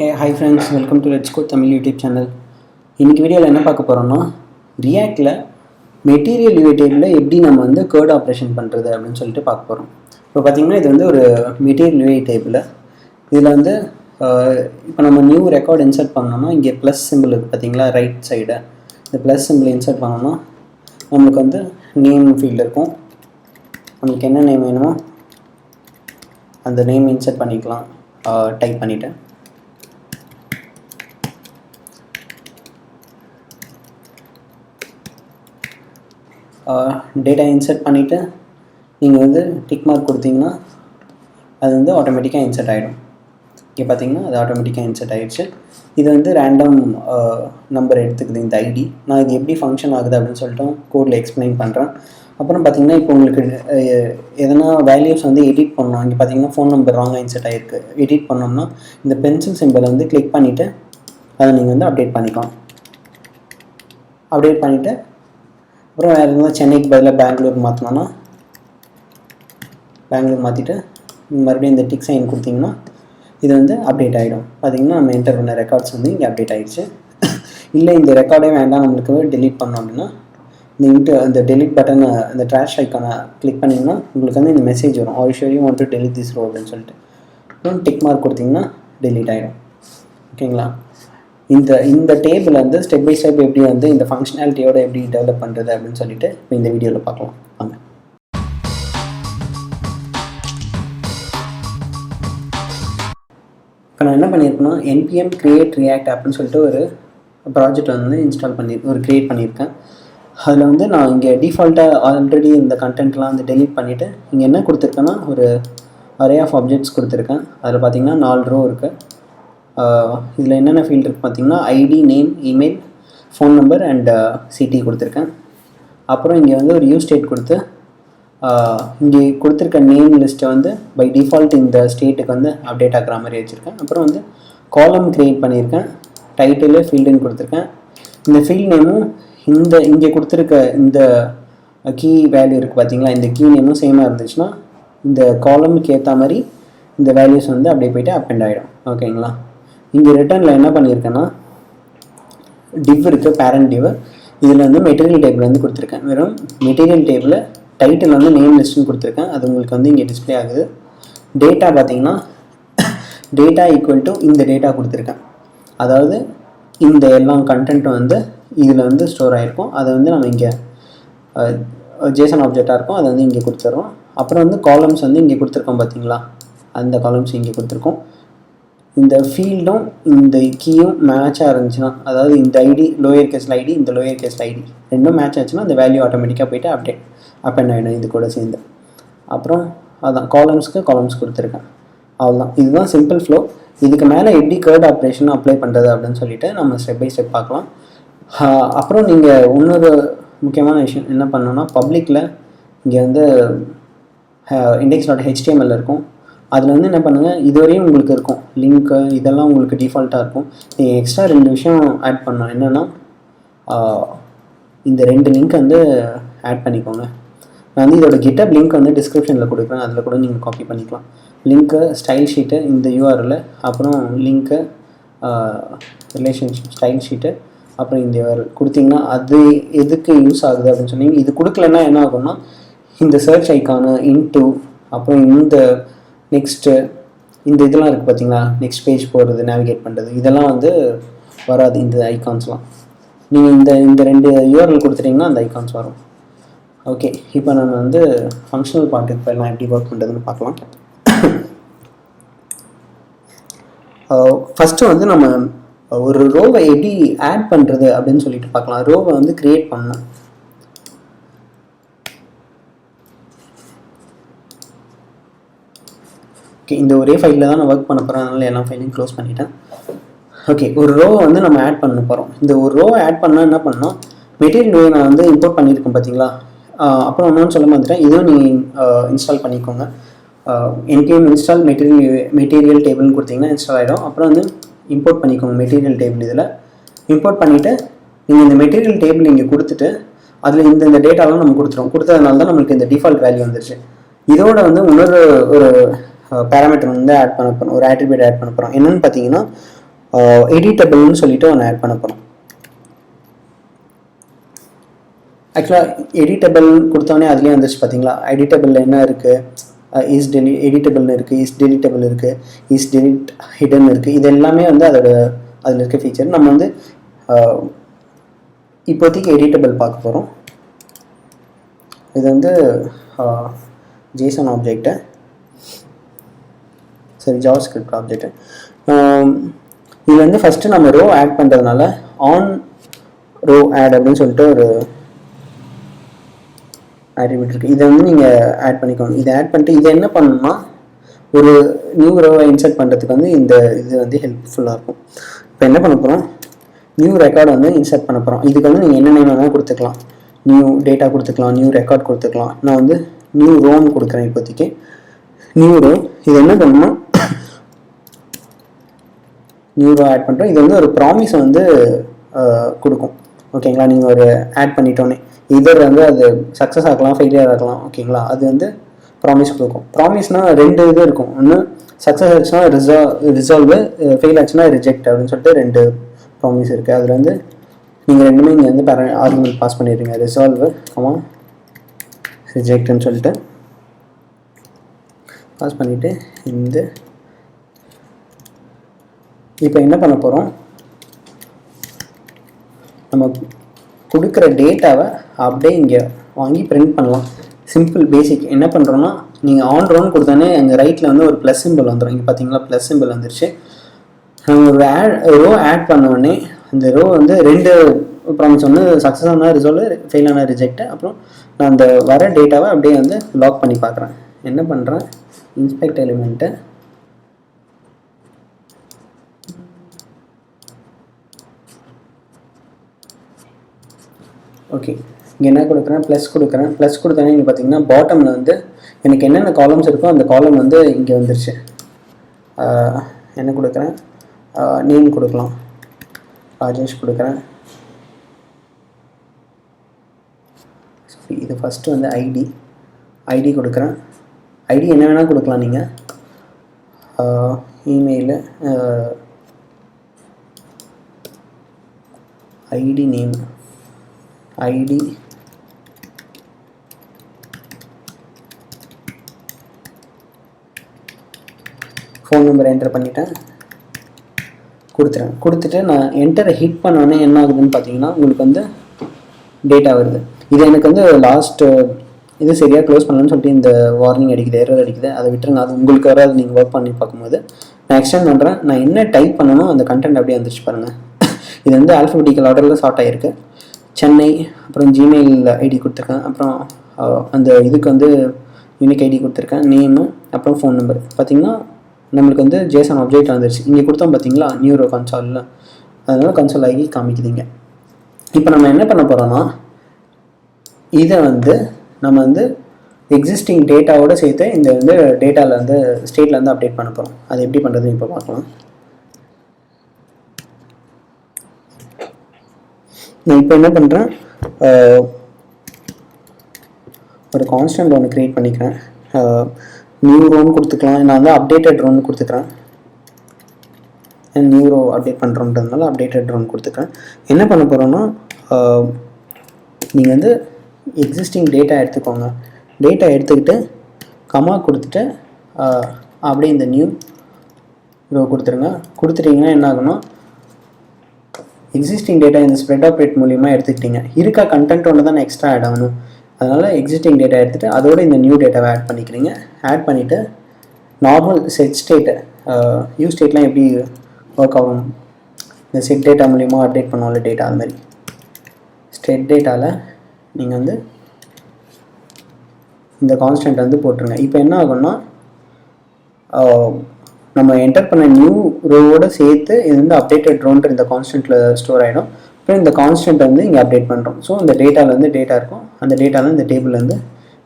Hi friends, welcome to Let's Code Tamil YouTube channel. இன்னைக்கு வீடியோவில் என்ன பார்க்க போகிறோம்னா ரியாக்டில் மெட்டீரியல் யூஐ டேபிளில் எப்படி நம்ம வந்து கோட் ஆப்ரேஷன் பண்ணுறது அப்படின்னு சொல்லிட்டு பார்க்க போகிறோம். இப்போ பார்த்திங்கன்னா இது வந்து ஒரு மெட்டீரியல் யூஐ டேபிள். இதில் வந்து இப்போ நம்ம நியூ ரெக்கார்ட் இன்சர்ட் பண்ணோம்னா இங்கே ப்ளஸ் சிம்பிள் இருக்குது பார்த்தீங்களா, ரைட் சைடு. இந்த ப்ளஸ் சிம்பிள் இன்சர்ட் பண்ணோம்னா நம்மளுக்கு வந்து நேம் ஃபீல்டு இருக்கும். நம்மளுக்கு என்ன நேம் வேணுமோ அந்த நேம் இன்சர்ட் பண்ணிக்கலாம். டைப் பண்ணிவிட்டு டேட்டா இன்சர்ட் பண்ணிவிட்டு நீங்கள் வந்து டிக் மார்க் கொடுத்தீங்கன்னா அது வந்து ஆட்டோமேட்டிக்காக இன்சர்ட் ஆகிடும். இங்கே பார்த்தீங்கன்னா அது ஆட்டோமேட்டிக்காக இன்சர்ட் ஆகிடுச்சு. இது வந்து ரேண்டம் நம்பர் எடுத்துக்குது இந்த ஐடி. நான் இது எப்படி ஃபங்க்ஷன் ஆகுது அப்படின்னு சொல்லிட்டு கோடில் எக்ஸ்பிளைன் பண்ணுறேன். அப்புறம் பார்த்திங்கன்னா இப்போ உங்களுக்கு எதனா வேல்யூஸ் வந்து எடிட் பண்ணணும். இங்கே பார்த்தீங்கன்னா ஃபோன் நம்பர் ராங்காக இன்சர்ட் ஆகிருக்கு. எடிட் பண்ணோம்னா இந்த பென்சில் சிம்பிளை வந்து கிளிக் பண்ணிவிட்டு அதை நீங்கள் வந்து அப்டேட் பண்ணிக்கலாம். அப்டேட் பண்ணிவிட்டு அப்புறம் வேறு இருந்தால் சென்னைக்கு பதிலாக பெங்களூர் மாற்றினோன்னா பெங்களூர் மாற்றிட்டு மறுபடியும் இந்த டிக் சைன் கொடுத்தீங்கன்னா இது வந்து அப்டேட் ஆகிடும். பார்த்திங்கன்னா நம்ம என்டர் பண்ண ரெக்கார்ட்ஸ் வந்து இங்கே அப்டேட் ஆகிடுச்சு. இல்லை இந்த ரெக்கார்டே வேண்டாம் நம்மளுக்கு டெலீட் பண்ணோம் அப்படின்னா இந்த டெலிட் பட்டனை இந்த ட்ராஷ் ஐக்கானை கிளிக் பண்ணிங்கன்னா உங்களுக்கு வந்து இந்த மெசேஜ் வரும், all sure you want to delete this row அப்படின்னு சொல்லிட்டு. அப்புறம் டிக் மார்க் கொடுத்தீங்கன்னா டெலீட் ஆகிடும். ஓகேங்களா? இந்த டேபிள் வந்து ஸ்டெப் பை ஸ்டெப் எப்படி வந்து இந்த ஃபங்க்ஷனாலிட்டியோட எப்படி டெவலப் பண்ணுறது அப்படின்னு சொல்லிட்டு இப்போ இந்த வீடியோவில் பார்க்கலாம். வாங்க. இப்போ நான் என்ன பண்ணியிருக்கேன்னா npm create react அப்படின்னு சொல்லிட்டு ஒரு ப்ராஜெக்ட் வந்து க்ரியேட் பண்ணியிருக்கேன். அதில் வந்து நான் இங்கே டிஃபால்ட்டாக ஆல்ரெடி இந்த கண்டென்ட்லாம் வந்து டெலீட் பண்ணிவிட்டு இங்கே என்ன கொடுத்துருக்கேன்னா ஒரு அரே ஆஃப் ஆப்ஜெக்ட்ஸ் கொடுத்துருக்கேன். அதில் பார்த்தீங்கன்னா 4 ரோ இருக்குது. இதில் என்னென்ன ஃபீல்டு இருக்குது பார்த்தீங்கன்னா ID, name, email, phone number and city கொடுத்துருக்கேன். அப்புறம் இங்கே வந்து ஒரு யூஸ் ஸ்டேட் கொடுத்து இங்கே கொடுத்துருக்க நேம் லிஸ்ட்டை வந்து பை டிஃபால்ட் இந்த ஸ்டேட்டுக்கு வந்து அப்டேட் ஆகிற மாதிரி வச்சுருக்கேன். அப்புறம் வந்து காலம் க்ரியேட் பண்ணியிருக்கேன். டைட்டிலு ஃபீல்டுன்னு கொடுத்துருக்கேன். இந்த ஃபீல்ட் நேமும் இங்கே கொடுத்துருக்க இந்த கீ வேல்யூ இருக்குது பார்த்தீங்களா, இந்த கீ நேமும் சேமாக இருந்துச்சுன்னா இந்த காலமுக்கு ஏற்ற மாதிரி இந்த வேல்யூஸ் வந்து அப்படியே போய்ட்டு அப்பெண்ட் ஆகிடும். ஓகேங்களா? இங்கே ரிட்டர்னில் என்ன பண்ணியிருக்கேன்னா டிவ் இருக்குது, பேரண்ட் டிவ். இதில் வந்து மெட்டீரியல் டேபிள் வந்து கொடுத்துருக்கேன். வெறும் மெட்டீரியல் டேபிளில் டைட்டில் வந்து நேம் லிஸ்ட்டுன்னு கொடுத்துருக்கேன். அது உங்களுக்கு வந்து இங்கே டிஸ்பிளே ஆகுது. டேட்டா பார்த்தீங்கன்னா டேட்டா ஈக்குவல் டு இந்த டேட்டா கொடுத்துருக்கேன். அதாவது இந்த எல்லா கண்டென்ட்டும் வந்து இதில் வந்து ஸ்டோர் ஆகிருக்கும். அதை வந்து நம்ம இங்கே ஜேசன் ஆப்ஜெக்டாக இருக்கும், அதை வந்து இங்கே கொடுத்துட்றோம். அப்புறம் வந்து காலம்ஸ் வந்து இங்கே கொடுத்துருக்கோம் பார்த்தீங்களா, அந்த காலம்ஸ் இங்கே கொடுத்துருக்கோம். இந்த ஃபீல்டும் இந்த கீயும் மேட்சாக இருந்துச்சுன்னா, அதாவது இந்த ஐடி லோயர் கேஸில் ஐடி, இந்த லோயர் கேஸில் ஐடி ரெண்டும் மேட்ச் ஆச்சுன்னா அந்த வேல்யூ ஆட்டோமேட்டிக்காக போய்ட்டு அப்பெண்ட் ஆகிடும் இது கூட சேர்ந்து. அப்புறம் அதான் காலம்ஸ்க்கு காலம்ஸ் கொடுத்துருக்கேன். அவ்வளோதான். இதுதான் சிம்பிள் ஃப்ளோ. இதுக்கு மேலே எப்படி கோட் ஆப்ரேஷன் அப்ளை பண்ணுறது அப்படின்னு சொல்லிட்டு நம்ம ஸ்டெப் பை ஸ்டெப் பார்க்கலாம். அப்புறம் நீங்கள் இன்னொரு முக்கியமான விஷயம் என்ன பண்ணணும்னா, பப்ளிக்கில் இங்கே வந்து index.html இருக்கும். அதில் வந்து என்ன பண்ணுங்கள், இதுவரையும் உங்களுக்கு இருக்கும் லிங்க்கு, இதெல்லாம் உங்களுக்கு டிஃபால்ட்டாக இருக்கும். நீங்கள் எக்ஸ்ட்ரா 2 விஷயம் ஆட் பண்ணணும். என்னென்னா இந்த 2 லிங்க் வந்து ஆட் பண்ணிக்கோங்க. நான் வந்து இதோட கிட்டப் லிங்க் வந்து டிஸ்கிரிப்ஷனில் கொடுக்குறேன், அதில் கூட நீங்கள் காப்பி பண்ணிக்கலாம். லிங்க்கு, ஸ்டைல் ஷீட்டு, இந்த யூஆர்எல், அப்புறம் லிங்க்கு, ரிலேஷன்ஷிப், ஸ்டைல் ஷீட்டு, அப்புறம் இந்த யூஆர்எல் கொடுத்தீங்கன்னா அது எதுக்கு யூஸ் ஆகுது அப்படின்னு சொன்னீங்க. இது கொடுக்கலன்னா என்ன ஆகும்னா இந்த சர்ச் ஐக்கானு இன்ட்டு, அப்புறம் இந்த நெக்ஸ்ட்டு இந்த இதெல்லாம் இருக்குது பார்த்தீங்களா, நெக்ஸ்ட் பேஜ் போகிறது, நேவிகேட் பண்ணுறது, இதெல்லாம் வந்து வராது. இந்த ஐக்கான்ஸ்லாம் நீங்கள் இந்த 2 யூஆர்எல் கொடுத்துட்டிங்கன்னா அந்த ஐக்கான்ஸ் வரும். ஓகே, இப்போ நம்ம வந்து ஃபங்க்ஷனல் பார்ட்டுக்கு போயிடலாம். எப்படி ஒர்க் பண்ணுறதுன்னு பார்க்கலாம். ஃபஸ்ட்டு வந்து நம்ம ஒரு ரோவை எப்படி ஆட் பண்ணுறது அப்படின்னு சொல்லிட்டு பார்க்கலாம். ரோவை வந்து க்ரியேட் பண்ணணும். ஓகே, இந்த ஒரே ஃபைலில் தான் நான் ஒர்க் பண்ண போகிறேன், அதனால் எல்லா ஃபைலையும் க்ளோஸ் பண்ணிட்டேன். ஓகே, ஒரு ரோவை வந்து நம்ம ஆட் பண்ண போகிறோம். இந்த ஒரு ரோவை ஆட் பண்ணால் என்ன பண்ணால் மெட்டீரியல் நான் வந்து இம்போர்ட் பண்ணியிருக்கேன் பார்த்தீங்களா. அப்புறம் ஒன்றுன்னு சொல்ல மாட்டேன், இதுவும் நீங்கள் இன்ஸ்டால் பண்ணிக்கோங்க. npm இன்ஸ்டால் மெட்டீரியல் டேபிள்னு கொடுத்தீங்கன்னா இன்ஸ்டால் ஆகிடும். அப்புறம் வந்து இம்போர்ட் பண்ணிக்கோங்க மெட்டீரியல் டேபிள். இதில் இம்போர்ட் பண்ணிவிட்டு நீங்கள் இந்த மெட்டீரியல் டேபிள் இங்கே கொடுத்துட்டு அதில் இந்த டேட்டாலாம் நம்ம கொடுத்ததுனால தான் நம்மளுக்கு இந்த டிஃபால்ட் வேல்யூ வந்துருச்சு. இதோட வந்து இன்னொரு ஒரு பேராமீட்டர் வந்து ஆட் பண்ண போகிறோம், ஒரு ஆட்ரிபியூட் ஆட் பண்ண போகிறோம். என்னென்னு பார்த்தீங்கன்னா எடிட்டபிள்னு சொல்லிட்டு ஒன்று ஆட் பண்ண போகிறோம். ஆக்சுவலாக எடிட்டபிள் கொடுத்தோடனே அதுலேயே வந்துச்சு பார்த்தீங்களா, எடிட்டபிளில் என்ன இருக்குது, எடிட்டபிள்னு இருக்குது, டெலிட்டபிள் இருக்குது, டெலிட் ஹிடன் இருக்குது. இது எல்லாமே வந்து அதில் இருக்க ஃபீச்சர். நம்ம வந்து இப்போதைக்கு எடிட்டபிள் பார்க்க போகிறோம். இது வந்து ஜேசன் ஆப்ஜெக்ட்டு, சரி ஜாவாஸ்கிரிப்ட் ஆப்ஜெக்ட்டு. இது வந்து ஃபஸ்ட்டு நம்ம ரோ ஆட் பண்ணுறதுனால ஆன் ரோ ஆட் அப்படின்னு சொல்லிட்டு ஒரு ஆட்ரிபியூட் இருக்குது. இதை வந்து நீங்கள் ஆட் பண்ணிக்கணும். இதை ஆட் பண்ணிட்டு இதை என்ன பண்ணணும்னா, ஒரு நியூ ரோவை இன்சர்ட் பண்ணுறதுக்கு வந்து இது வந்து ஹெல்ப்ஃபுல்லாக இருக்கும். இப்போ என்ன பண்ண போகிறோம், நியூ ரெக்கார்டு வந்து இன்சர்ட் பண்ண போகிறோம். இதுக்கு வந்து நீங்கள் என்ன நேம் வேணால் கொடுத்துக்கலாம். நியூ டேட்டா கொடுத்துக்கலாம், நியூ ரெக்கார்ட் கொடுத்துக்கலாம். நான் வந்து நியூ ரோன்னு கொடுக்குறேன் இப்போதைக்கு. நியூ ரோ, இது என்ன பண்ணணும்னா நியூ ரோ ஆட் பண்ணுறோம். இது வந்து ஒரு ப்ராமிஸை வந்து கொடுக்கும். ஓகேங்களா, நீங்கள் ஒரு ஆட் பண்ணிட்டோன்னே இதர் வந்து அது சக்ஸஸ் ஆகலாம், ஃபெயிலியர் ஆகலாம். ஓகேங்களா, அது வந்து ப்ராமிஸ் கொடுக்கும். ப்ராமிஸ்னால் 2 இது இருக்கும். ஒன்று சக்ஸஸ் ஆச்சுன்னா ரிசால்வு, ஃபெயில் ஆச்சுன்னா ரிஜெக்ட் அப்படின்னு சொல்லிட்டு 2 ப்ராமிஸ் இருக்குது. அதில் வந்து நீங்கள் ரெண்டுமே இங்கே வந்து ஆர்குமெண்ட் பாஸ் பண்ணிடுறீங்க, ரிசால்வு ரிஜெக்ட்னு சொல்லிட்டு பாஸ் பண்ணிவிட்டு இப்போ என்ன பண்ண போகிறோம், நம்ம கொடுக்குற டேட்டாவை அப்படியே இங்கே வாங்கி பிரிண்ட் பண்ணலாம். சிம்பிள் பேசிக். என்ன பண்ணுறோன்னா, நீங்கள் ஆன் ரோன்னு கொடுத்தானே அங்கே ரைட்டில் வந்து ஒரு ப்ளஸ் சிம்பிள் வந்துடும். இங்கே பார்த்தீங்களா ப்ளஸ் சிம்பிள் வந்துருச்சு. நம்ம ஒரு ரோ ஆட் பண்ணோடனே அந்த ரோ வந்து 2 ப்ராமிஸ், ஒன்று சக்ஸஸ் ஆனால் ரிசால்வ், ஃபெயில் ஆனால் ரிஜெக்ட். அப்புறம் நான் அந்த வர டேட்டாவை அப்படியே வந்து லாக் பண்ணி பார்க்குறேன். என்ன பண்ணுறேன், இன்ஸ்பெக்ட் எலிமெண்ட்டு, ஓகே இங்கே என்ன கொடுக்குறேன், ப்ளஸ் கொடுக்குறேன். ப்ளஸ் கொடுத்தோன்னே இங்கே பார்த்தீங்கன்னா பாட்டமில் வந்து எனக்கு என்னென்ன காலம்ஸ் இருக்கோ அந்த காலம் வந்து இங்கே வந்துருச்சு. என்ன கொடுக்குறேன், நேம் கொடுக்கலாம், ராஜேஷ் கொடுக்குறேன். இது ஃபஸ்ட்டு வந்து ஐடி கொடுக்குறேன். ஐடி என்ன வேணால் கொடுக்கலாம் நீங்கள், email, ID name, ID phone number enter பண்ணிட்டேன், கொடுத்துட்டு நான் என்டரை ஹிட் பண்ணோன்னே என்ன ஆகுதுன்னு பார்த்தீங்கன்னா உங்களுக்கு வந்து டேட்டா வருது. இது எனக்கு வந்து லாஸ்ட்டு இது சரியாக க்ளோஸ் பண்ணலான்னு சொல்லிட்டு இந்த வார்னிங் அடிக்குது, எரர் அடிக்குது. அதை விட்டுருங்க, அது உங்களுக்கு வராது நீங்கள் ஒர்க் பண்ணி பார்க்கும்போது. நான் எக்ஸ்டெண்ட் பண்ணுறேன். நான் என்ன டைப் பண்ணணும் அந்த கண்டென்ட் அப்படியே வந்துருச்சு பாருங்கள். இது வந்து ஆல்ஃபபெட்டிக்கல் ஆர்டரில் ஷார்ட் ஆகிருக்கு. சென்னை, அப்புறம் ஜிமெயில் ஐடி கொடுத்துருக்கேன், அப்புறம் அந்த இதுக்கு வந்து யூனிக் ஐடி கொடுத்துருக்கேன், நேமு, அப்புறம் ஃபோன் நம்பர். பார்த்திங்கன்னா நம்மளுக்கு வந்து ஜேசன் ஆப்ஜெக்ட் வந்துருச்சு. இங்கே கொடுத்தோம் பார்த்தீங்களா நியூரோ கன்சோலில், அதனால கன்சோல் ஆகி காமிக்குதுங்க. இப்போ நம்ம என்ன பண்ண போகிறோம்னா, இதை வந்து நம்ம வந்து எக்ஸிஸ்டிங் டேட்டாவோடு சேர்த்து இந்த வந்து டேட்டாவில் வந்து ஸ்டேட்டில் வந்து அப்டேட் பண்ண போகிறோம். அது எப்படி பண்ணுறதுன்னு இப்போ பார்க்கலாம். நான் இப்போ என்ன பண்ணுறேன், ஒரு கான்ஸ்டன்ட் ஒன்று க்ரியேட் பண்ணிக்கிறேன். நியூ ரோன்னு கொடுத்துக்கலாம், நான் வந்து அப்டேட்டட் ரோன்னு கொடுத்துக்கிறேன். நியூ ரோ அப்டேட் பண்ணுறோன்றதுனால அப்டேட்டட் ரோன்னு கொடுத்துக்கிறேன். என்ன பண்ண போகிறோன்னா, நீங்கள் வந்து எக்ஸிஸ்டிங் டேட்டா எடுத்துக்கோங்க. டேட்டா எடுத்துக்கிட்டு கமா கொடுத்துட்டு அப்படியே இந்த நியூ ரோ கொடுத்துருங்க. கொடுத்துட்டிங்கன்னா என்ன ஆகுனா, எக்ஸிஸ்டிங் டேட்டா இந்த ஸ்ப்ரெட் ஆப்ரேட் மூலிமா எடுத்துக்கிட்டீங்க. இருக்கா கண்டென்ட் ஒன்று தான் எக்ஸ்ட்ரா ஆட் ஆகணும். அதனால் எக்ஸிஸ்டிங் டேட்டா எடுத்துகிட்டு அதோடு இந்த நியூ டேட்டாவை ஆட் பண்ணிக்கிறீங்க. ஆட் பண்ணிவிட்டு நார்மல் செட் ஸ்டேட்டு, யூ ஸ்டேட்லாம் எப்படி ஒர்க் ஆகும், இந்த செட் டேட்டா மூலிமா அப்டேட் பண்ணுவோம்ல டேட்டா, அது மாதிரி ஸ்டேட் டேட்டாவில் நீங்கள் வந்து இந்த கான்ஸ்டன்ட் வந்து போட்டுருங்க. இப்போ என்ன ஆகும்னா, நம்ம என்டர் பண்ண நியூ ரோவோடு சேர்த்து இது வந்து அப்டேட்டட் ரோன்ற இந்த கான்ஸ்டன்ட்டில் ஸ்டோர் ஆகிடும். அப்புறம் இந்த கான்ஸ்டன்ட் வந்து இங்கே அப்டேட் பண்ணுறோம். ஸோ இந்த டேட்டாவில் வந்து டேட்டா இருக்கும், அந்த டேட்டாவில் இந்த டேபிள் வந்து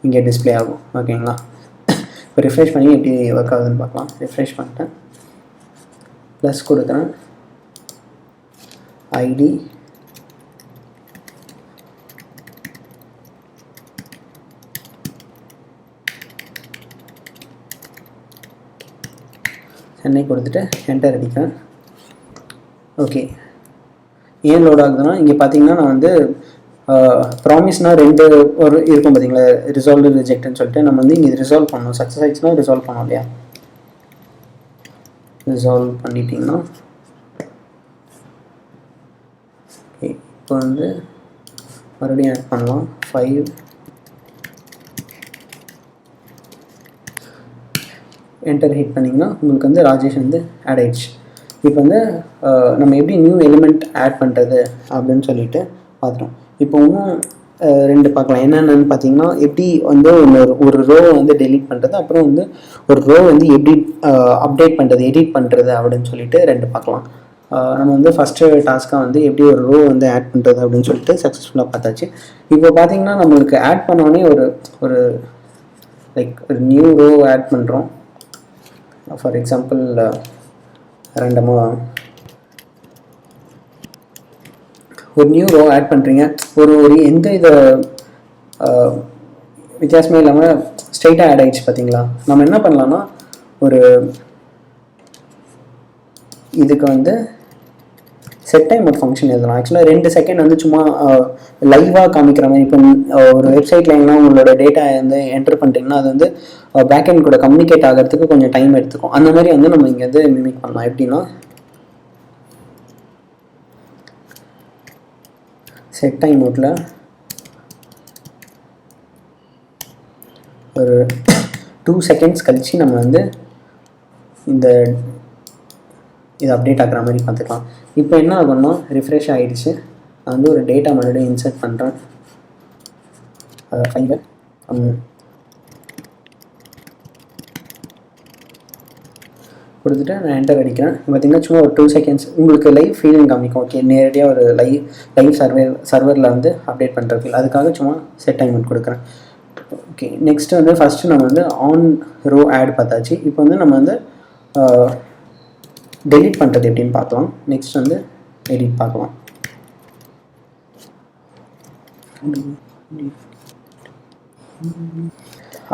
இங்கே டிஸ்பிளே ஆகும். ஓகேங்களா, இப்போ ரிஃப்ரெஷ் பண்ணி எப்படி ஒர்க் ஆகுதுன்னு பார்க்கலாம். ரிஃப்ரெஷ் பண்ணிட்டேன், ப்ளஸ் கொடுக்குறேன், ஐடி, சென்னை கொடுத்துட்டு என்டர் அடிக்கிறேன். ஓகே, ஏன் லோட் ஆகுதுன்னா இங்கே பார்த்தீங்கன்னா நான் வந்து ப்ராமிஸ்னால் 2 ஒரு இருக்கும் பார்த்தீங்களா, ரிசால்வ் ரிஜெக்ட்னு சொல்லிட்டு நம்ம வந்து இங்கே ரிசால்வ் பண்ணணும். சக்ஸஸ் ஆகிடுச்சுன்னா ரிசால்வ் பண்ணோம் இல்லையா. ரிசால்வ் பண்ணிட்டீங்கன்னா ஓகே, இப்போ வந்து மறுபடியும் ஆட் பண்ணலாம். 5 என்டர் ஹிட் பண்ணிங்கன்னா உங்களுக்கு வந்து ராஜேஷ் வந்து ஆட் ஆயிடுச்சு. இப்போ வந்து நம்ம எப்படி நியூ எலிமெண்ட் ஆட் பண்ணுறது அப்படின்னு சொல்லிட்டு பார்த்துட்டோம். இப்போ இன்னும் 2 பார்க்கலாம். என்னென்னு பார்த்தீங்கன்னா, எப்படி வந்து ஒரு ரோ வந்து டெலீட் பண்ணுறது, அப்புறம் வந்து ஒரு ரோ வந்து எப்படி அப்டேட் பண்ணுறது, எடிட் பண்ணுறது அப்படின்னு சொல்லிட்டு 2 பார்க்கலாம். நம்ம வந்து ஃபஸ்ட்டு டாஸ்க்காக வந்து எப்படி ஒரு ரோ வந்து ஆட் பண்ணுறது அப்படின்னு சொல்லிட்டு சக்ஸஸ்ஃபுல்லாக பார்த்தாச்சு. இப்போ பார்த்தீங்கன்னா நம்மளுக்கு ஆட் பண்ணோடனே ஒரு லைக் ஒரு நியூ ரோ ஆட் பண்ணுறோம். ஃபார் எக்ஸாம்பிள் ரேண்டமாக ஒரு நியூ ரோ ஆட் பண்ணுறீங்க. ஒரு எந்த இதை வித்தியாசமே இல்லாமல் ஸ்ட்ரைட்டாக ஆட் ஆகிடுச்சு பார்த்தீங்களா. நம்ம என்ன பண்ணலான்னா, ஒரு இதுக்கு வந்து செட் டைம் ஒரு ஃபங்க்ஷன் எழுதலாம். ஆக்சுவலாக 2 செகண்ட் வந்து சும்மா லைவாக காமிக்கிற மாதிரி. இப்போ ஒரு வெப்சைட்டில் எங்கன்னா உங்களோட டேட்டா வந்து என்டர் பண்ணிட்டீங்கன்னா அது வந்து பேக்எண்ட் கூட கம்யூனிகேட் ஆகிறதுக்கு கொஞ்சம் டைம் எடுத்துக்கும். அந்த மாதிரி வந்து நம்ம இங்கே வந்து மிமிக் பண்ணலாம். எப்படின்னா, செட் டைம் நோட்டில் ஒரு 2 செகண்ட்ஸ் கழித்து நம்ம வந்து இது அப்டேட் ஆகிற மாதிரி பார்த்துக்கலாம். இப்போ என்ன ஆகும்னா, ரிஃப்ரெஷ் ஆகிடுச்சு. நான் வந்து ஒரு டேட்டா மறுபடியும் இன்சர்ட் பண்ணுறேன். 5 கொடுத்துட்டு நான் என்டர் அடிக்கிறேன். பார்த்தீங்கன்னா சும்மா ஒரு 2 செகண்ட்ஸ் உங்களுக்கு லைவ் ஃபீலிங் காமிக்கும். ஓகே, நேரடியாக ஒரு லைவ் சர்வரில் வந்து அப்டேட் பண்ணுறதுக்கு, அதுக்காக சும்மா செட் டைம் கொடுக்குறேன். ஓகே, நெக்ஸ்ட்டு வந்து ஃபஸ்ட்டு நம்ம வந்து ஆன் ரோ ஆட் பார்த்தாச்சு. இப்போ வந்து நம்ம வந்து டெலீட் பண்ணுறது எப்படின்னு பார்க்கலாம். நெக்ஸ்ட் வந்து எடிட் பார்க்கலாம்.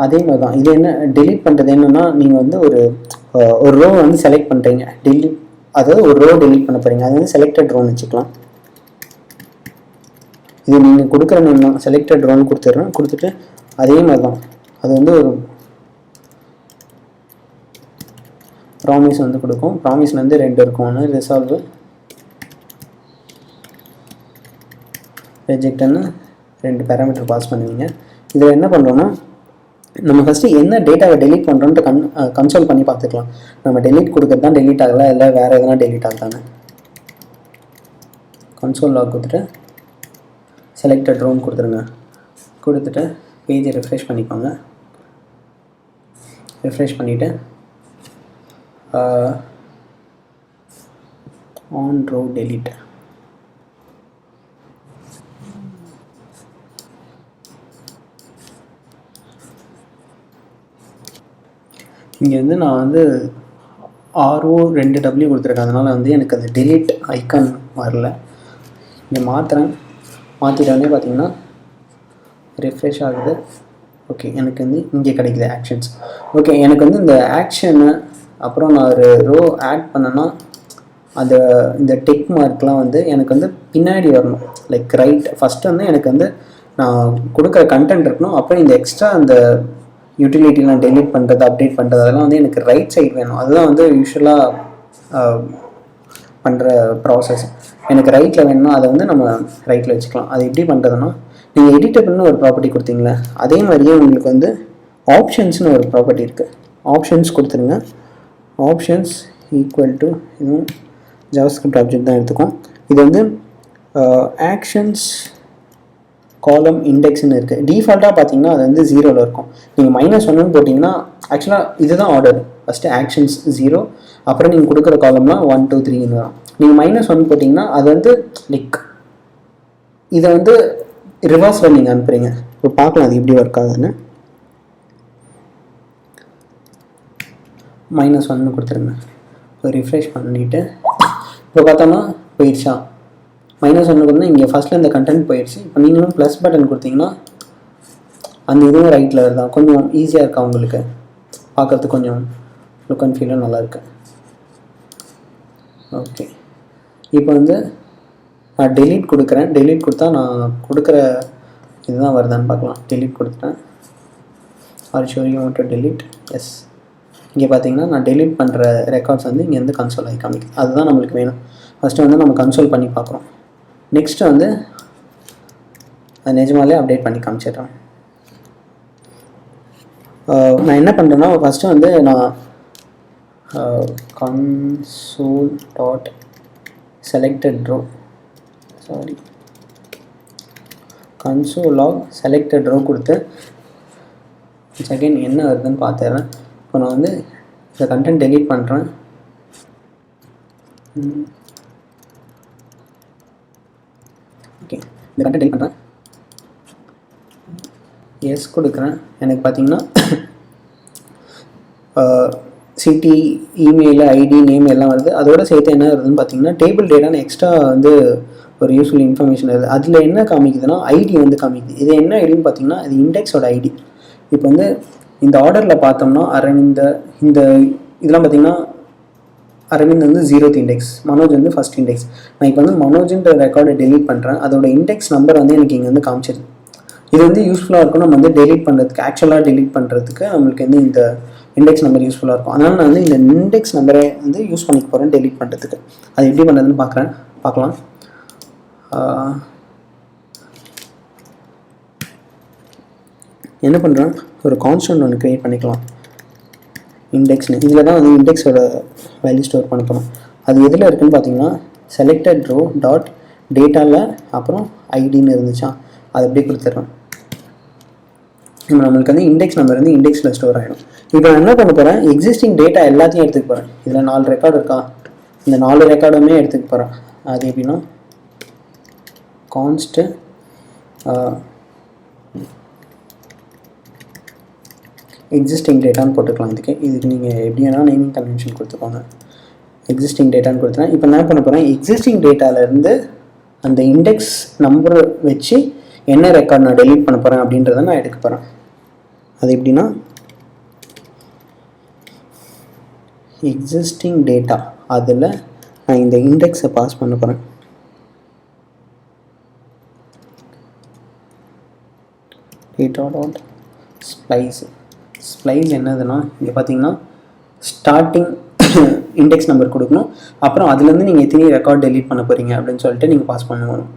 அதே மாதிரி தான் இது. என்ன டெலீட் பண்ணுறது என்னென்னா, நீங்கள் வந்து ஒரு ரோ வந்து செலக்ட் பண்ணுறீங்க. அதாவது ஒரு ரோ டெலீட் பண்ண போகிறீங்க. அது வந்து செலக்டட் ரோன்னு வச்சுக்கலாம். இது நீங்கள் கொடுக்குற நேம் தான், செலக்டட் ரோன்னு கொடுத்துட்டு அதே மாதிரி தான் அது வந்து ஒரு ப்ராமிஸ் வந்து கொடுக்கும். ப்ராமிஸில் வந்து 2 இருக்கும். ஒன்று ரிசால்வ், ரிஜெக்ட்னு 2 பேராமீட்டர் பாஸ் பண்ணுவீங்க. இதில் என்ன பண்ணுறோன்னா, நம்ம ஃபஸ்ட்டு என்ன டேட்டாவை டெலீட் பண்ணுறோன்ட்டு கன்சோல் பண்ணி பார்த்துக்கலாம். நம்ம டெலீட் கொடுக்குறது தான் டெலீட் ஆகலை, இல்லை வேறு எதனா டெலீட் ஆகுதானே. கன்சோல் லாக் கொடுத்துட்டு செலக்டட் ரோம் கொடுத்துருங்க. கொடுத்துட்டு பேஜை ரெஃப்ரெஷ் பண்ணிக்கோங்க. ரெஃப்ரெஷ் பண்ணிவிட்டு ஆன் ரோ டெலீட். இங்கே வந்து நான் வந்து RO2W கொடுத்துருக்கேன். அதனால் வந்து எனக்கு அந்த டெலீட் ஐக்கான் வரல. இங்கே மாற்றிட்டோடனே பார்த்தீங்கன்னா ரெஃப்ரெஷ் ஆகுது. ஓகே, எனக்கு வந்து இங்கே கிடைக்குது ஆக்ஷன்ஸ். ஓகே, எனக்கு வந்து இந்த ஆக்ஷனு அப்புறம் நான் ஒரு ரோ ஆட் பண்ணேன்னா இந்த டிக் மார்க்லாம் வந்து எனக்கு வந்து பின்னாடி வரணும். லைக் ஃபஸ்ட்டு வந்து எனக்கு வந்து நான் கொடுக்குற கண்டென்ட் இருக்கணும். அப்புறம் இந்த எக்ஸ்ட்ரா அந்த யூட்டிலிட்டிலாம் டெலீட் பண்ணுறது, அப்டேட் பண்ணுறது, அதெல்லாம் வந்து எனக்கு ரைட் சைடு வேணும். அதுதான் வந்து யூஸ்வலாக பண்ணுற ப்ராசஸ். எனக்கு ரைட்டில் வேணும்னா அதை வந்து நம்ம ரைட்டில் வச்சுக்கலாம். அது எப்படி பண்ணுறதுன்னா, நீங்கள் எடிட்டபிள்னு ஒரு ப்ராப்பர்ட்டி கொடுத்தீங்களே, அதே மாதிரியே உங்களுக்கு வந்து ஆப்ஷன்ஸ்னு ஒரு ப்ராப்பர்ட்டி இருக்குது. ஆப்ஷன்ஸ் கொடுத்துருங்க. ஆப்ஷன்ஸ் ஈக்குவல் டு இதுவும் ஜாவாஸ்கிரிப்ட் ஆப்ஜெக்ட் தான் எடுத்துக்கும். இது வந்து ஆக்ஷன்ஸ் காலம் இண்டெக்ஸ்னு இருக்குது. டிஃபால்ட்டாக பார்த்தீங்கன்னா அது வந்து 0ல் இருக்கும். நீங்கள் -1 போட்டிங்கன்னா ஆக்சுவலாக இதுதான் ஆர்டர். ஃபஸ்ட்டு ஆக்ஷன்ஸ் 0, அப்புறம் நீங்கள் கொடுக்குற காலம்லாம் 1 2 3ன்னு வரும். நீங்கள் -1 போட்டிங்கன்னா அது வந்து லைக் இதை வந்து ரிவர்ஸில் நீங்கள் அனுப்புகிறீங்க. இப்போ பார்க்கலாம் அது எப்படி ஒர்க் ஆகுதுன்னு. -1 கொடுத்துருங்க. இப்போ ரிஃப்ரெஷ் பண்ணிவிட்டு இப்போ பார்த்தோன்னா போயிடுச்சா. -1 கொடுத்தா இங்கே ஃபஸ்ட்டில் இந்த கண்டென்ட் போயிடுச்சு. இப்போ நீங்களும் ப்ளஸ் பட்டன் கொடுத்தீங்கன்னா அந்த இதுவும் ரைட்டில் தான். கொஞ்சம் ஈஸியாக இருக்கா உங்களுக்கு பார்க்குறதுக்கு, கொஞ்சம் லுக் அண்ட் ஃபீலும் நல்லாயிருக்கு. ஓகே, இப்போ வந்து நான் டெலீட் கொடுக்குறேன். டெலீட் கொடுத்தா நான் கொடுக்குற இதுதான் வருதான்னு பார்க்கலாம். டெலீட் கொடுத்துட்டேன். Are sure you want to delete? Yes. இங்கே பார்த்தீங்கன்னா நான் டெலீட் பண்ணுற ரெக்கார்ட்ஸ் வந்து இங்கே வந்து கன்சோல் ஆகி காமிக்குது. அதுதான் நம்மளுக்கு வேணும். ஃபஸ்ட்டு வந்து நம்ம கன்சோல் பண்ணி பார்க்குறோம். நெக்ஸ்ட்டு வந்து நிஜமாலே அப்டேட் பண்ணி காமிச்சிடுறேன். நான் என்ன பண்ணுறேன்னா ஃபஸ்ட்டு வந்து நான் console dot selected row console log selected row கொடுத்து செகண்ட் என்ன வருதுன்னு பார்த்துறேன். இப்போ நான் வந்து இந்த கண்டென்ட் டெலீட் பண்ணுறேன். ஓகே, இந்த கண்டென்ட் டெலீட் பண்ணுறேன். எஸ் கொடுக்குறேன். எனக்கு பார்த்தீங்கன்னா சிட்டி, இமெயில், ஐடி, நேம் எல்லாம் வருது. அதோடு சேர்த்து என்ன வருதுன்னு பார்த்தீங்கன்னா டேபிள் டேட்டான்னு எக்ஸ்ட்ரா வந்து ஒரு யூஸ்ஃபுல் இன்ஃபர்மேஷன் வருது. அதில் என்ன காமிக்குதுன்னா ஐடி வந்து காமிக்குது. இது என்ன ஐடின்னு பார்த்தீங்கன்னா இது இண்டெக்ஸோட ஐடி. இப்போ வந்து இந்த ஆர்டரில் பார்த்தோம்னா அரவிந்த், இந்த இதெல்லாம் பார்த்தீங்கன்னா அரவிந்த் வந்து 0th இண்டெக்ஸ், மனோஜ் வந்து ஃபஸ்ட் இண்டெக்ஸ். நான் இப்போ வந்து மனோஜ்ன்ற ரெக்கார்டை டெலீட் பண்ணுறேன். அதோட இண்டெக்ஸ் நம்பர் வந்து எனக்கு இங்கே வந்து காமிச்சிருது. இது வந்து யூஸ்ஃபுல்லாக இருக்கும் நம்ம வந்து டெலீட் பண்ணுறதுக்கு, ஆக்சுவலாக டெலீட் பண்ணுறதுக்கு நம்மளுக்கு வந்து இந்த இண்டெக்ஸ் நம்பர் யூஸ்ஃபுல்லாக இருக்கும். அதனால் நான் வந்து இந்த இண்டெக்ஸ் நம்பரை வந்து யூஸ் பண்ணிக்க போகிறேன் டெலீட் பண்ணுறதுக்கு. அது எப்படி பண்ணுறதுன்னு பார்க்கலாம். என்ன பண்ணுறேன், ஒரு கான்ஸ்டன்ட் ஒன்று க்ரியேட் பண்ணிக்கலாம், இண்டெக்ஸ்னு. இதில் தான் வந்து இண்டெக்ஸோட வேல்யூ ஸ்டோர் பண்ண போகிறோம். அது எதில் இருக்குதுன்னு பார்த்தீங்கன்னா செலக்டட் ரோ டாட் டேட்டாவில் அப்புறம் ஐடின்னு இருந்துச்சா, அது அப்படியே கொடுத்துட்றோம். நம்மளுக்கு வந்து இண்டெக்ஸ் நம்பர் வந்து இண்டெக்ஸில் ஸ்டோர் ஆகிடும். இப்போ நான் என்ன பண்ண போகிறேன், எக்ஸிஸ்டிங் டேட்டா எல்லாத்தையும் எடுத்துக்க போகிறேன். இதில் 4 ரெக்கார்டு இருக்கா, இந்த 4 ரெக்கார்டுமே எடுத்துக்க போகிறேன். அது எப்படின்னா கான்ஸ்ட் எக்ஸிஸ்டிங் டேட்டான்னு போட்டுக்கலாம். இதுக்கு நீங்கள் எப்படி வேணால் நேமிங் கன்வென்ஷன் கொடுத்துக்கோங்க. எக்ஸிஸ்டிங் டேட்டான்னு கொடுத்துறேன். இப்போ என்ன பண்ண போகிறேன், எக்ஸிஸ்டிங் டேட்டாவிலேருந்து அந்த இண்டெக்ஸ் நம்பர் வச்சு என்ன ரெக்கார்ட் நான் டெலீட் பண்ண போகிறேன் அப்படின்றத நான் எடுக்க போகிறேன். அது எப்படின்னா எக்ஸிஸ்டிங் டேட்டா, அதில் நான் இந்த இண்டெக்ஸை பாஸ் பண்ண போகிறேன். டேட்டா டாட் ஸ்ப்ளைஸ் என்னதுன்னா இங்கே பார்த்தீங்கன்னா ஸ்டார்டிங் இண்டெக்ஸ் நம்பர் கொடுக்கணும். அப்புறம் அதுலேருந்து நீங்கள் எத்தனை ரெக்கார்ட் டெலீட் பண்ண போகிறீங்க அப்படின்னு சொல்லிட்டு நீங்கள் பாஸ் பண்ணணும்.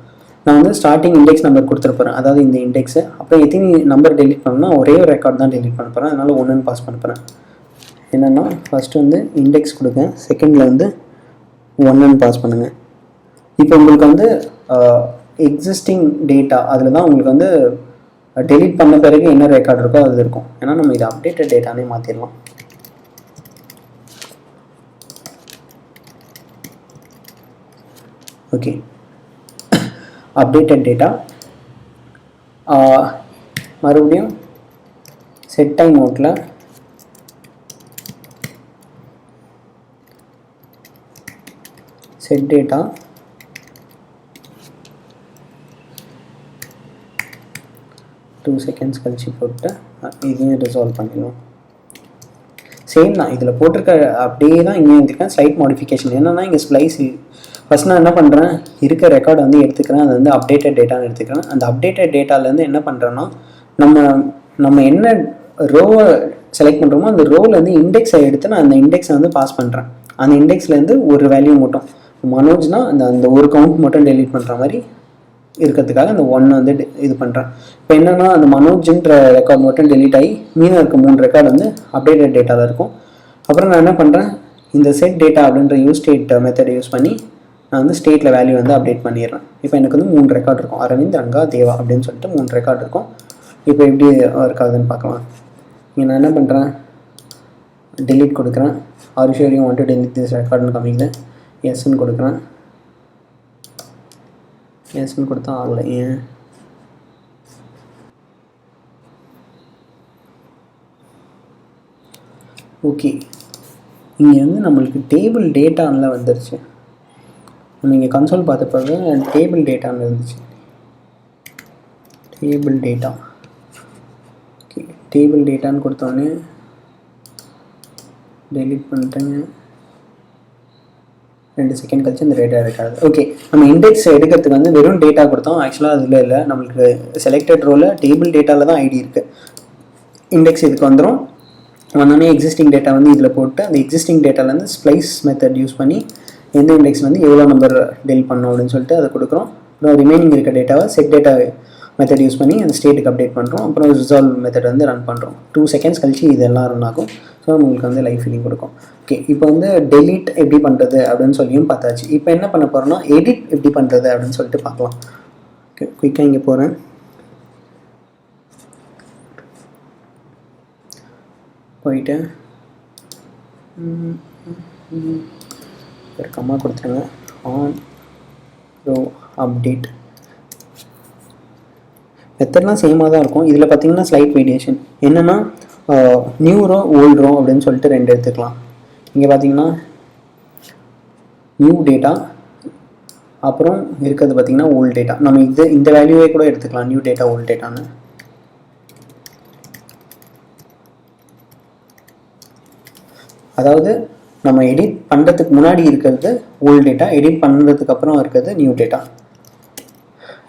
நான் வந்து ஸ்டார்டிங் இண்டெக்ஸ் நம்பர் கொடுத்துருப்பேன், அதாவது இந்த இண்டெக்ஸு. அப்புறம் எத்தனை நம்பர் டெலீட் பண்ணணும்னா ஒரே ஒரு ரெக்கார்ட் தான் டெலீட் பண்ண போகிறேன். அதனால் 1ன்னு பாஸ் பண்ண போகிறேன். என்னென்னா ஃபஸ்ட்டு வந்து இண்டெக்ஸ் கொடுங்க, செகண்டில் வந்து 1ன்னு பாஸ் பண்ணுங்கள். இப்போ உங்களுக்கு வந்து எக்ஸிஸ்டிங் டேட்டா அதில் தான் உங்களுக்கு வந்து டெலீட் பண்ண பிறகு என்ன ரெக்கார்ட் இருக்கோ அது இருக்கும். ஏன்னா நம்ம இதை அப்டேட்டட் டேட்டானே மாற்றிடலாம். Okay, updated data. மறுபடியும் செட் டைம் மோட்டில் செட் டேட்டா டூ செகண்ட்ஸ் கழிச்சு போட்டு இதையும் ரிசால்வ் பண்ணிடுவோம். சேம் தான் இதில் போட்டிருக்க அப்படியே தான் இங்கே இருந்திருக்கேன். ஸ்லைட் மாடிஃபிகேஷன் என்னென்னா இங்கே ஸ்ப்ளைஸ் ஃபஸ்ட் நான் என்ன பண்ணுறேன், இருக்க ரெக்கார்டை வந்து எடுத்துக்கிறேன். அது வந்து அப்டேட்டட் டேட்டான்னு எடுத்துக்கிறேன். அந்த அப்டேட்டட் டேட்டாலேருந்து என்ன பண்ணுறேன்னா நம்ம என்ன ரோவை செலக்ட் பண்ணுறோமோ அந்த ரோவில் வந்து இண்டெக்ஸை எடுத்து நான் அந்த இண்டெக்ஸை வந்து பாஸ் பண்ணுறேன். அந்த இண்டெக்ஸ்லேருந்து ஒரு வேல்யூ மட்டும், மனோஜ்னால் அந்த ஒரு கவுண்ட் மட்டும் டெலீட் பண்ணுற மாதிரி இருக்கிறதுக்காக அந்த 1 வந்து இது பண்ணுறேன். இப்போ என்னென்னா அந்த மனோஜ்ன்ற ரெக்கார்ட் மட்டும் டெலீட் ஆகி மீதம் இருக்க 3 ரெக்கார்டு வந்து அப்டேட்டட் டேட்டாவில் இருக்கும். அப்புறம் நான் என்ன பண்ணுறேன், இந்த செட் டேட்டா அப்படின்ற யூஸ் ஸ்டேட் மெத்தடை யூஸ் பண்ணி நான் வந்து ஸ்டேட்டில் வேல்யூ வந்து அப்டேட் பண்ணிடுறேன். இப்போ எனக்கு வந்து 3 ரெக்கார்ட் இருக்கும், அரவிந்த், ரங்கா, தேவா அப்படின்னு சொல்லிட்டு 3 ரெக்கார்ட் இருக்கும். இப்போ எப்படி ஒர்க் ஆகுதுன்னு பார்க்கலாம். இங்கே நான் என்ன பண்ணுறேன், டெலீட் கொடுக்குறேன். Are you sure you want to delete this ரெக்கார்டுன்னு காமிக்குது. எஸ்ன்னு கொடுக்குறேன். எஸ்ன்னு கொடுத்தா ஆகலை, ஏன்? ஓகே, இங்கே வந்து நம்மளுக்கு டேபிள் டேட்டானில் வந்துருச்சு. நம்ம இங்கே கன்சோல் பார்த்த பிறகு டேபிள் டேட்டான்னு இருந்துச்சு. டேபிள் டேட்டா, ஓகே, டேபிள் டேட்டான்னு கொடுத்தோன்னே டெலீட் பண்ணிட்டேங்க. 2 செகண்ட் கழிச்சு இந்த டேட்டா ரெக்கார்டு. ஓகே, நம்ம இண்டெக்ஸ் எடுக்கிறதுக்கு வந்து வெறும் டேட்டா கொடுத்தோம். ஆக்சுவலாக அதில் இல்லை, நம்மளுக்கு செலக்டட் ரோவில் டேபிள் டேட்டாவில் தான் ஐடி இருக்குது. இண்டெக்ஸ் இதுக்கு வந்துடும். வந்தோடனே எக்ஸிஸ்டிங் டேட்டா வந்து இதில் போட்டு அந்த எக்ஸிஸ்டிங் டேட்டாலேருந்து ஸ்ப்ளைஸ் மெத்தட் யூஸ் பண்ணி எந்த இண்டெக்ஸ் வந்து எவ்வளோ நம்பர் டெல் பண்ணணும் அப்படின்னு சொல்லிட்டு அதை கொடுக்குறோம். அப்புறம் ரிமைனிங் இருக்க டேட்டாவை செட் டேட்டா மெத்தட் யூஸ் பண்ணி அந்த ஸ்டேட்டுக்கு அப்டேட் பண்ணுறோம். அப்புறம் ரிசால்வ் மெத்தட் வந்து ரன் பண்ணுறோம். 2 செகண்ட்ஸ் கழிச்சு இதெல்லாம் ரன் ஆகும். ஸோ உங்களுக்கு வந்து லைஃப் ஃபீலிங் கொடுக்கும். ஓகே, இப்போ வந்து டெலீட் எப்படி பண்ணுறது அப்படின்னு சொல்லியும் பார்த்தாச்சு. இப்போ என்ன பண்ண போகிறோம்னா எடிட் எப்படி பண்ணுறது அப்படின்னு சொல்லிட்டு பார்க்கலாம். ஓகே, குயிக்காக இங்கே போகிறேன். போயிட்டு ஒரு கம்மா கொடுத்துருங்க. ஆன் ரோ அப்டேட் மெத்தட்லாம் சேமாக தான் இருக்கும். இதில் பார்த்தீங்கன்னா ஸ்லைட் வேரியேஷன் என்னென்னா நியூ ரோ ஓல்ட் ரோ அப்படின்னு சொல்லிட்டு 2 எடுத்துக்கலாம். இங்கே பார்த்தீங்கன்னா நியூ டேட்டா அப்புறம் இருக்கிறது பார்த்தீங்கன்னா ஓல்டு டேட்டா. நம்ம இந்த வேல்யூவே கூட எடுத்துக்கலாம், நியூ டேட்டா ஓல்டு டேட்டான்னு. அதாவது நம்ம எடிட் பண்ணுறதுக்கு முன்னாடி இருக்கிறது ஓல்டு டேட்டா, எடிட் பண்ணுறதுக்கு அப்புறம் இருக்கிறது நியூ டேட்டா.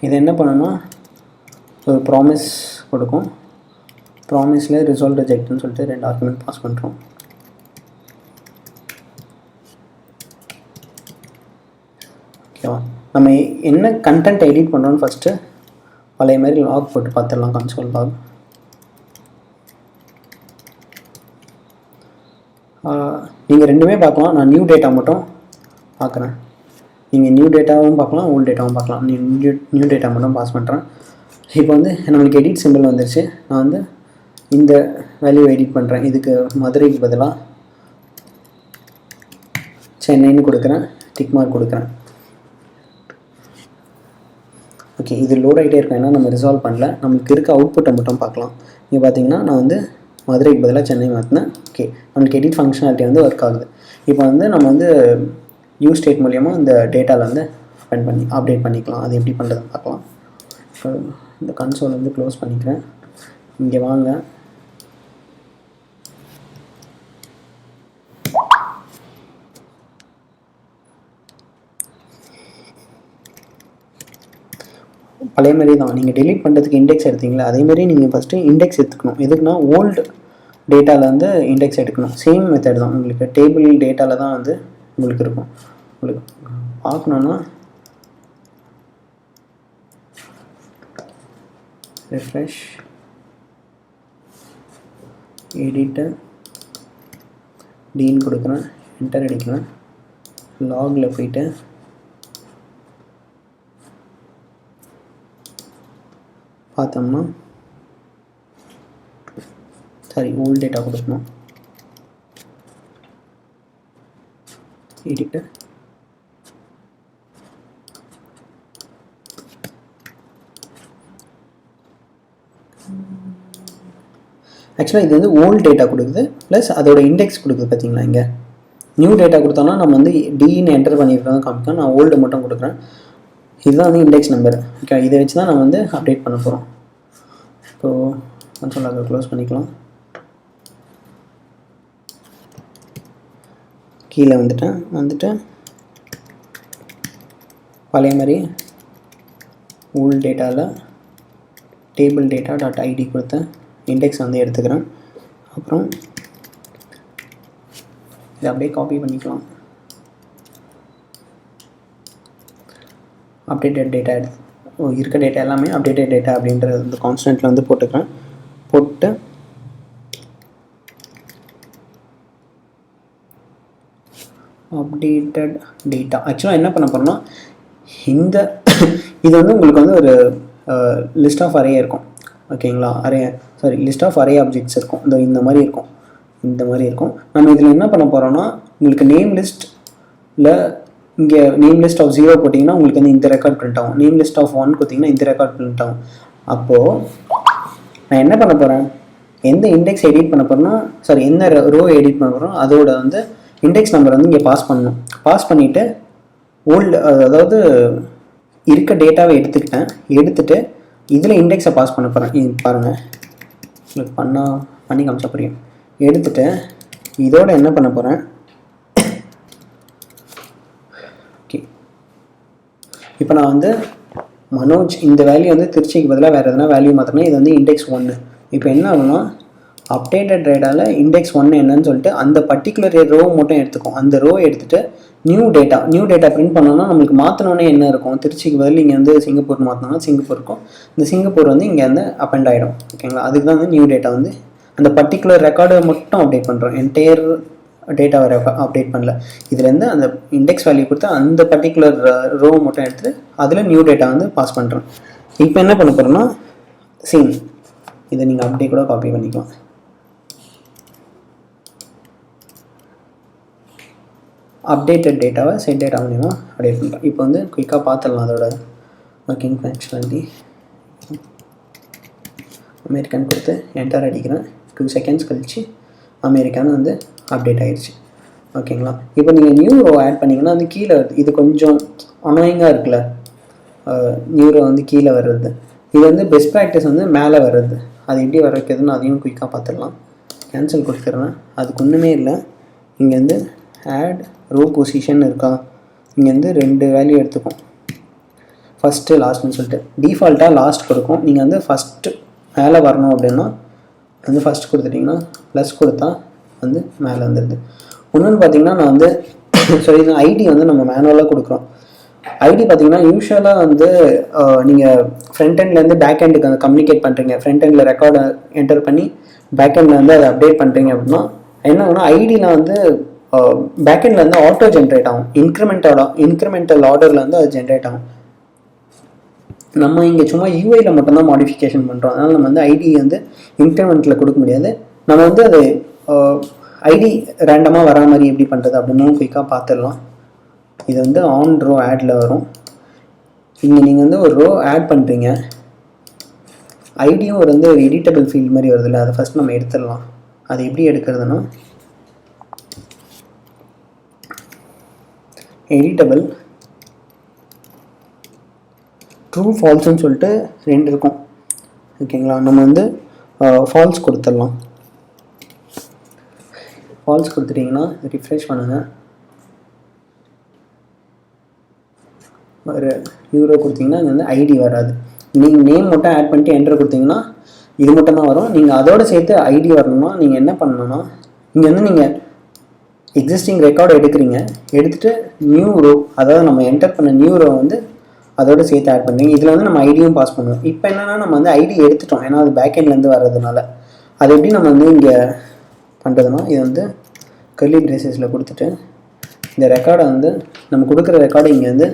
இது என்ன பண்ணணும்னா ஒரு ப்ராமிஸ் கொடுக்கும். ப்ராமிஸில் ரிசால்வ் ரிஜெக்ட்னு சொல்லிட்டு 2 ஆர்குமெண்ட் பாஸ் பண்ணுறோம். ஓகேவா, நம்ம என்ன கண்டென்ட் எடிட் பண்ணுறோன்னு ஃபஸ்ட்டு பழைய மாதிரி லாக் போட்டு பார்த்துடலாம். Console lock. நீங்கள் ரெண்டுமே பார்க்கலாம். நான் நியூ டேட்டா மட்டும் பார்க்குறேன். நீங்கள் நியூ டேட்டாவும் பார்க்கலாம், ஓல்டு டேட்டாவும் பார்க்கலாம். நியூ டேட்டா மட்டும் பாஸ் பண்ணுறேன். இப்போ வந்து நம்மளுக்கு எடிட் சிம்பிள் வந்துருச்சு. நான் வந்து இந்த வேல்யூ எடிட் பண்ணுறேன். இதுக்கு மதுரைக்கு பதிலாக சென்னைன்னு கொடுக்குறேன், டிக் மார்க் கொடுக்குறேன். ஓகே, இது லோட் ஆகிட்டே இருக்கும், ஏன்னா நம்ம ரிசால்வ் பண்ணல. நம்மளுக்கு இருக்க அவுட்புட்டை மட்டும் பார்க்கலாம். இங்கே பார்த்தீங்கன்னா நான் வந்து மதுரைக்கு பதிலாக சென்னை மாற்றினேன். ஓகே, நம்மளுக்கு எடிட் ஃபங்க்ஷனாலிட்டி வந்து ஒர்க் ஆகுது. இப்போ வந்து நம்ம வந்து யூஸ் ஸ்டேட் மூலியமாக இந்த டேட்டாவில் வந்து அப்டேட் பண்ணிக்கலாம். அது எப்படி பண்ணுறதுன்னு பார்க்கலாம். இப்போ இந்த கன்சோல் வந்து க்ளோஸ் பண்ணிக்கிறேன். இங்கே வாங்க. பழைய மாதிரி தான் நீங்கள் டெலீட் பண்ணுறதுக்கு இண்டெக்ஸ் எடுத்தீங்களா, அதேமாதிரி நீங்கள் ஃபஸ்ட்டு இண்டெக்ஸ் எடுத்துக்கணும். எதுக்குன்னா ஓல்டு டேட்டாவில் வந்து இண்டெக்ஸ் எடுக்கணும். சேம் மெத்தட் தான். உங்களுக்கு டேபிள் டேட்டாவில் தான் வந்து உங்களுக்கு இருக்கும். உங்களுக்கு பார்க்கணுன்னா refresh editor டீன் கொடுக்குறேன், என்டர் அடிக்கிறேன். லாகில் போயிட்டு பார்த்தோம்னா ஓல்டு டேட்டா கொடுக்கணும். எடிட்டர் ஆக்சுவலாக இது வந்து ஓல்டு டேட்டா கொடுக்குது ப்ளஸ் அதோட இண்டெக்ஸ் கொடுக்குது. பார்த்தீங்களா, இங்கே நியூ டேட்டா கொடுத்தோன்னா நம்ம வந்து டின்னு என்டர் பண்ணியிருக்கோம் காமிக்கோம். நான் ஓல்டு மட்டும் கொடுக்குறேன். இதுதான் வந்து இண்டெக்ஸ் நம்பர். ஓகே, இதை வச்சு தான் நம்ம வந்து அப்டேட் பண்ண போகிறோம். இப்போது கன்சோல் லாக் க்ளோஸ் பண்ணிக்கலாம். கீழே வந்துட்டு பழைய மாதிரி ஓல்டு டேட்டாவில் டேபிள் டேட்டா டாட் ஐடி கொடுத்த இண்டெக்ஸ் வந்து எடுத்துக்கிறேன். அப்புறம் இதை அப்படியே காப்பி பண்ணிக்கலாம். அப்டேட்டட் டேட்டா இருக்க டேட்டா எல்லாமே அப்டேட்டட் டேட்டா அப்படின்ற இந்த கான்ஸ்டன்ட்டில் வந்து போட்டுக்கிறேன். போட்டு அப்டேட்டட் டேட்டா ஆக்சுவலாக என்ன பண்ண போகிறோம்னா இது வந்து உங்களுக்கு வந்து ஒரு லிஸ்ட் ஆஃப் அரே இருக்கும். ஓகேங்களா, லிஸ்ட் ஆஃப் அரே ஆப்ஜெக்ட்ஸ் இருக்கும். இந்த மாதிரி இருக்கும். நம்ம இதில் என்ன பண்ண போகிறோம்னா உங்களுக்கு நேம் லிஸ்ட்டில் இங்கே நேம் லிஸ்ட் ஆஃப் 0 போட்டிங்கன்னா உங்களுக்கு வந்து இந்த ரெக்கார்ட் பிரிண்ட் ஆகும். நேம் லிஸ்ட் ஆஃப் 1 கொடுத்திங்கன்னா இந்த ரெக்கார்ட் பிரிண்ட் ஆகும். அப்போது நான் என்ன பண்ண போகிறேன், எந்த இண்டெக்ஸ் எடிட் பண்ண போகிறேன்னா என்ன ரோ எடிட் பண்ண போகிறோம் அதோட வந்து இண்டெக்ஸ் நம்பர் வந்து இங்கே பாஸ் பண்ணணும். பாஸ் பண்ணிவிட்டு அதாவது இருக்க டேட்டாவை எடுத்துகிட்டு இதில் இண்டெக்ஸை பாஸ் பண்ண போகிறேன். இது பாருங்கள், உங்களுக்கு பண்ணி காமிச்சா புரியும். எடுத்துகிட்டு இதோட என்ன பண்ண போகிறேன், இப்போ நான் வந்து மனோஜ் இந்த வேல்யூ வந்து திருச்சிக்கு பதிலாக வேறு எதனா வேல்யூ மாற்றினா இது வந்து இண்டெக்ஸ் 1. இப்போ என்ன ஆகுனா அப்டேட்டட் டேட்டாவில் இண்டெக்ஸ் 1 என்னன்னு சொல்லிட்டு அந்த பர்டிகுலர் ரோ மட்டும் எடுத்துக்கும். அந்த ரோ எடுத்துகிட்டு நியூ டேட்டா பிரிண்ட் பண்ணோன்னா நம்மளுக்கு மாற்றினோன்னே என்ன இருக்கும், திருச்சிக்கு பதில் இங்கே வந்து சிங்கப்பூர் மாற்றினோன்னா சிங்கப்பூர் இருக்கும். இந்த சிங்கப்பூர் வந்து இங்கே வந்து அப்பெண்ட் ஆகிடும். ஓகேங்களா, அதுக்கு தான் வந்து நியூ டேட்டா வந்து அந்த பர்டிகுலர் ரெக்கார்டை மட்டும் அப்டேட் பண்ணுறோம், என்டையர் டேட்டாவை அப்டேட் பண்ணல. இதுலேருந்து அந்த இண்டெக்ஸ் வேல்யூ கொடுத்து அந்த பர்டிகுலர் ரோ மட்டும் எடுத்துகிட்டு அதில் நியூ டேட்டா வந்து பாஸ் பண்ணுறோம். இப்போ என்ன பண்ண போகிறோம்னா சேம் இதை நீங்கள் அப்படியே கூட காப்பி பண்ணிக்கலாம். அப்டேட்டட் டேட்டாவை செட் டேட்டா மூலிமா அப்டேட் பண்ணுறோம். இப்போ வந்து குயிக்காக பார்த்துடலாம் அதோட ஒர்க்கிங் ஃபங்க்ஷனாலிட்டி. அமெரிக்கன் கொடுத்து என்டர் அடிக்கிறேன். 2 செகண்ட்ஸ் கழிச்சு அமெரிக்கான்னு வந்து அப்டேட் ஆகிடுச்சு. ஓகேங்களா, இப்போ நீங்கள் நியூ ரோ ஆட் பண்ணிங்கன்னா வந்து கீழே வருது. இது கொஞ்சம் அனாயிங்காக இருக்குல்ல, நியூ ரோ வந்து கீழே வர்றது. இது வந்து பெஸ்ட் ப்ராக்டிஸ் வந்து மேலே வர்றது. அது எப்படி வர வைக்கிறதுன்னு அதையும் குயிக்காக பார்த்துடலாம். கேன்சல் கொடுத்துட்றேன். அதுக்கு ஒன்றுமே இல்லை. இங்கேருந்து ஆட் ரோ பொசிஷன் இருக்கா, இங்கேருந்து 2 வேல்யூ எடுத்துக்கும், ஃபஸ்ட்டு லாஸ்ட்னு சொல்லிட்டு. டிஃபால்ட்டாக லாஸ்ட் கொடுக்கும். நீங்கள் வந்து ஃபஸ்ட்டு மேலே வரணும் அப்படின்னா வந்து ஃபஸ்ட் கொடுத்துட்டிங்கன்னா ப்ளஸ் கொடுத்தா வந்து மேலே வந்துடுது. ஒன்றுன்னு பார்த்தீங்கன்னா நான் வந்து சொல்லி ஐடி வந்து நம்ம மேனுவலாக கொடுக்குறோம். ஐடி பார்த்தீங்கன்னா யூஸ்வலாக வந்து நீங்கள் ஃப்ரண்ட் எண்ட்லேருந்து பேக் எண்டுக்கு வந்து கம்யூனிகேட் பண்ணுறீங்க, ஃப்ரண்ட் எண்டில் ரெக்கார்டை என்டர் பண்ணி பேக் எண்டில் வந்து அதை அப்டேட் பண்ணுறீங்க அப்படின்னா என்ன ஆகுனா ஐடியில் வந்து பேக் எண்டில் வந்து ஆட்டோ ஜென்ரேட் ஆகும். இன்க்ரிமெண்டல் ஆர்டரில் வந்து அது ஜென்ரேட் ஆகும். நம்ம இங்கே சும்மா யூஐயில் மட்டும்தான் மாடிஃபிகேஷன் பண்ணுறோம். அதனால் நம்ம வந்து ஐடி வந்து இன்க்ரிமெண்ட்டில் கொடுக்க முடியாது. நம்ம வந்து அது ஐடி ரேண்டமாக வரா மாதிரி எப்படி பண்ணுறது அப்படின்னு குயிக்காக பார்த்துடலாம். இது வந்து ஆன் ரோ ஆடில் வரும். இங்கே நீங்கள் வந்து ஒரு ரோ ஆட் பண்ணுறீங்க, ஐடியும் ஒரு வந்து ஒரு எடிட்டபிள் ஃபீல்ட் மாதிரி வருது இல்லை, அதை ஃபஸ்ட் நம்ம எடுத்துடலாம். அது எப்படி எடுக்கிறதுனா எடிட்டபிள் ட்ரூ ஃபால்ஸ்ன்னு சொல்லிட்டு 2 இருக்கும். ஓகேங்களா, நம்ம வந்து ஃபால்ஸ் கொடுத்துடலாம். ஃபால்ஸ் கொடுத்துட்டிங்கன்னா ரிஃப்ரெஷ் பண்ணுங்கள். ஒரு யூரோ கொடுத்தீங்கன்னா இங்கே வந்து ஐடி வராது. நீங்கள் நேம் மட்டும் ஆட் பண்ணிட்டு என்டர் கொடுத்தீங்கன்னா இது மட்டும் தான் வரும். நீங்கள் அதோடு சேர்த்து ஐடி வரணும்னா நீங்கள் என்ன பண்ணணும்னா இங்கே வந்து நீங்கள் எக்ஸிஸ்டிங் ரெக்கார்டு எடுக்கிறீங்க, எடுத்துகிட்டு நியூ ரோ, அதாவது நம்ம என்டர் பண்ண நியூ ரோ வந்து அதோடு சேர்த்து ஆட் பண்ணுறீங்க. இதில் வந்து நம்ம ஐடியும் பாஸ் பண்ணுவோம். இப்போ என்னென்னா நம்ம வந்து ஐடி எடுத்துட்டோம், ஏன்னா அது பேக்கெண்ட்லேருந்து வர்றதுனால. அது எப்படி நம்ம வந்து இங்கே பண்ணுறதுனா இது வந்து கர்லி பிரேசஸில் கொடுத்துட்டு இந்த ரெக்கார்டை வந்து நம்ம கொடுக்குற ரெக்கார்டை இங்கே வந்து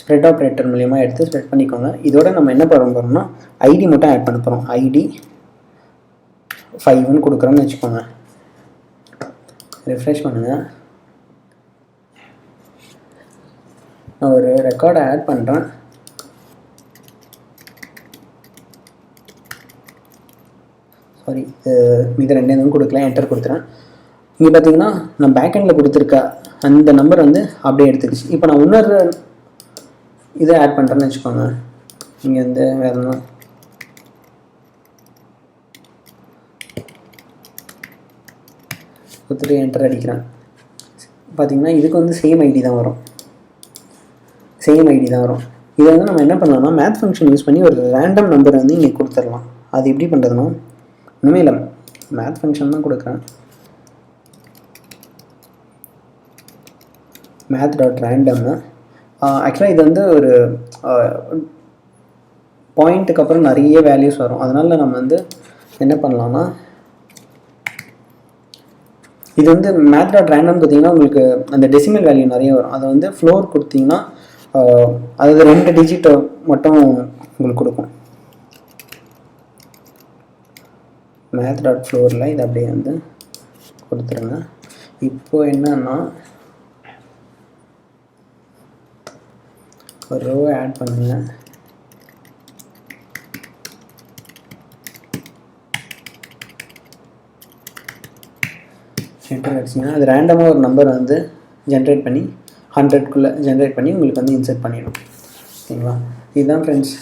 ஸ்ப்ரெட் ஆப்ரேட்டர் மூலிமா எடுத்து ஸ்ப்ரெட் பண்ணிக்கோங்க. இதோட நம்ம என்ன பண்ண போகிறோம்னா ஐடி மட்டும் ஆட் பண்ண போகிறோம். ஐடி 5ன்னு கொடுக்குறோன்னு வச்சுக்கோங்க. ரிஃப்ரெஷ் பண்ணுங்கள். நான் ஒரு ரெக்கார்டை ஆட் பண்ணுறேன். சாரி, இது 2 எதுவும் கொடுக்கல, என்டர் கொடுத்துறேன். இங்கே பார்த்தீங்கன்னா நான் பேக்கெண்டில் கொடுத்துருக்க அந்த நம்பர் வந்து அப்படியே எடுத்துக்கிச்சு. இப்போ நான் இன்னொரு இதை ஆட் பண்ணுறேன்னு வச்சுக்கோங்க. இங்கே வந்து வேறு என்ன கொடுத்துட்டு என்டர் அடிக்கிறேன். பார்த்தீங்கன்னா இதுக்கு வந்து சேம் ஐடி தான் வரும். இதை வந்து நம்ம என்ன பண்ணலாம்னா மேத் ஃபங்க்ஷன் யூஸ் பண்ணி ஒரு ரேண்டம் நம்பரை வந்து இங்கே கொடுத்துடலாம். அது எப்படி பண்ணுறதுனா ஒன்றுமே இல்லை, மேத் ஃபங்க்ஷன் தான் கொடுக்குறேன். math.random. ஆக்சுவலாக இது வந்து ஒரு பாயிண்ட்டுக்கு அப்புறம் நிறைய வேல்யூஸ் வரும். அதனால் நம்ம வந்து என்ன பண்ணலாம்னா இது வந்து math.random பார்த்தீங்கன்னா உங்களுக்கு அந்த டெசிமல் வேல்யூ நிறைய வரும். அதை வந்து ஃப்ளோர் கொடுத்தீங்கன்னா அதாவது 2 டிஜிட் மட்டும் உங்களுக்கு கொடுக்கும். math.floorல இது அப்படியே வந்து கொடுத்துருங்க. இப்போ என்னன்னா ஒரு ரோ ஆட் பண்ணுங்க. என்டர் அடிச்சிங்கன்னா அது ரேண்டமாக ஒரு நம்பர் வந்து ஜென்ரேட் பண்ணி 100க்குள்ளே ஜென்ரேட் பண்ணி உங்களுக்கு வந்து இன்சர்ட் பண்ணிடும். ஓகேங்களா, இதுதான் ஃப்ரெண்ட்ஸ்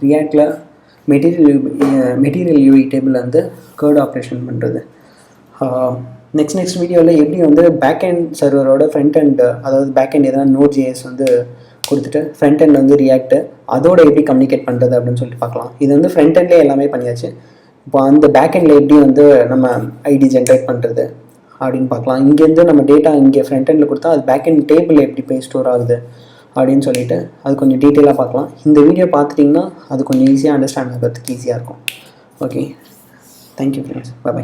ரியாக்டில் மெட்டீரியல் யூஐ டேபிள் வந்து கேர்ட் ஆப்ரேஷன் பண்ணுறது. நெக்ஸ்ட் வீடியோவில் எப்படி வந்து பேக் அண்ட் சர்வரோட ஃப்ரண்ட் அண்ட், அதாவது பேக் அண்ட் எதாவது Node.js வந்து கொடுத்துட்டு ஃப்ரண்ட் எண்டில் வந்து ரியாக்ட் அதோட எப்படி கம்யூனிகேட் பண்ணுறது அப்படின்னு சொல்லிட்டு பார்க்கலாம். இது வந்து ஃப்ரண்ட் எண்ட்லேயே எல்லாமே பண்ணியாச்சு. இப்போ அந்த பேக் எண்டில் எப்படி வந்து நம்ம ஐடி ஜென்ரேட் பண்ணுறது அப்படின்னு பார்க்கலாம். இங்கேருந்து நம்ம டேட்டா இங்கே ஃப்ரண்ட் எண்டில் கொடுத்தா அது பேக் எண்ட் டேபிள் எப்படி போய் ஸ்டோர் ஆகுது அப்படின்னு சொல்லிட்டு அது கொஞ்சம் டீட்டெயிலாக பார்க்கலாம். இந்த வீடியோ பார்த்துட்டிங்கன்னா அது கொஞ்சம் ஈஸியாக அண்டர்ஸ்டாண்ட் ஆகிறதுக்கு ஈஸியாக இருக்கும். Okay, thank you friends, by.